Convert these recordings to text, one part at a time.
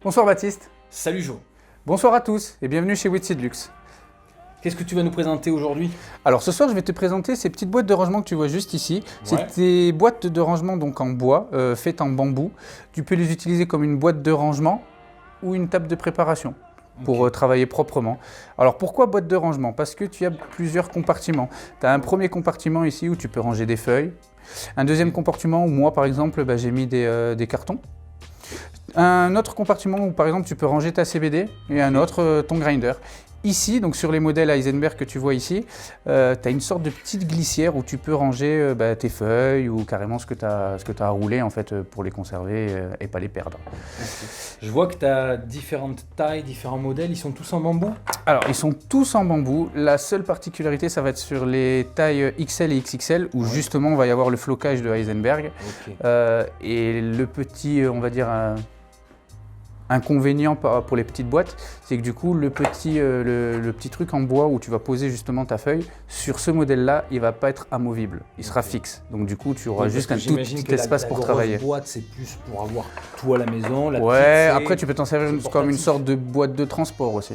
Bonsoir Baptiste. Salut Jo. Bonsoir à tous et bienvenue chez Witseed Luxe. Qu'est-ce que tu vas nous présenter aujourd'hui? Alors ce soir je vais te présenter ces petites boîtes de rangement que tu vois juste ici. Ouais. C'est des boîtes de rangement donc en bois, faites en bambou. Tu peux les utiliser comme une boîte de rangement ou une table de préparation pour travailler proprement. Alors pourquoi boîte de rangement? Parce que tu as plusieurs compartiments. Tu as un premier compartiment ici où tu peux ranger des feuilles. Un deuxième compartiment où moi par exemple j'ai mis des cartons. Un autre compartiment où par exemple tu peux ranger ta CBD et un autre ton grinder. Ici, donc sur les modèles Heisenberg que tu vois ici, tu as une sorte de petite glissière où tu peux ranger tes feuilles ou carrément ce que tu as à rouler en fait pour les conserver et pas les perdre. Je vois que tu as différentes tailles, différents modèles, ils sont tous en bambou? Alors ils sont tous en bambou, la seule particularité ça va être sur les tailles XL et XXL où justement on va y avoir le flocage de Heisenberg. Et le petit, on va dire, inconvénient pour les petites boîtes, c'est que du coup le petit truc en bois où tu vas poser justement ta feuille, sur ce modèle-là, il ne va pas être amovible, il sera fixe. Donc du coup tu auras juste un tout petit espace pour travailler. La boîte c'est plus pour avoir tout à la maison. Après tu peux t'en servir comme une sorte de boîte de transport aussi.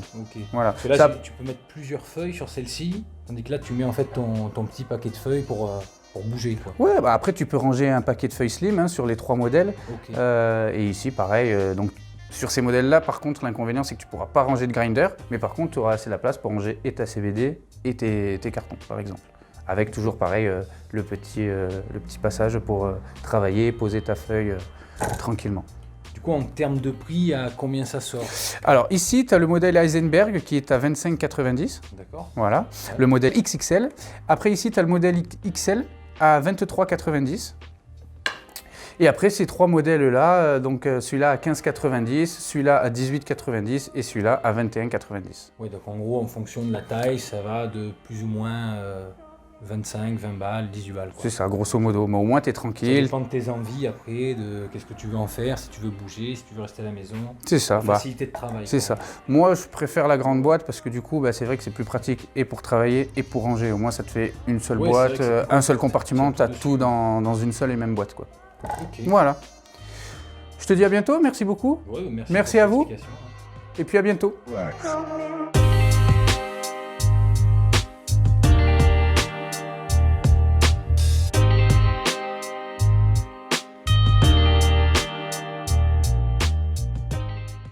Voilà. Parce que là tu peux mettre plusieurs feuilles sur celle-ci, tandis que là tu mets en fait ton petit paquet de feuilles pour bouger, quoi. Ouais, après tu peux ranger un paquet de feuilles slim sur les trois modèles. Et ici pareil, donc sur ces modèles-là, par contre, l'inconvénient, c'est que tu ne pourras pas ranger de grinder, mais par contre, tu auras assez la place pour ranger et ta CBD et tes cartons, par exemple. Avec toujours, pareil, le petit passage pour travailler, poser ta feuille tranquillement. Du coup, en termes de prix, à combien ça sort? Alors ici, tu as le modèle Heisenberg qui est à 25,90. D'accord. Voilà, ouais. Le modèle XXL. Après ici, tu as le modèle XL à 23,90. Et après ces trois modèles-là, donc celui-là à 15,90, celui-là à 18,90 et celui-là à 21,90. Oui, donc en gros, en fonction de la taille, ça va de plus ou moins 25, 20 balles, 18 balles. C'est ça, grosso modo, mais au moins tu es tranquille. Ça dépend de tes envies après, de qu'est-ce que tu veux en faire, si tu veux bouger, si tu veux rester à la maison. C'est ça. Facilité de travail. C'est ça. Moi, je préfère la grande boîte parce que du coup, c'est vrai que c'est plus pratique et pour travailler et pour ranger. Au moins, ça te fait une seule boîte, un seul compartiment, tu as tout dans une seule et même boîte, quoi. Voilà. Je te dis à bientôt, merci beaucoup. Ouais, merci à vous. Et puis à bientôt. Ouais.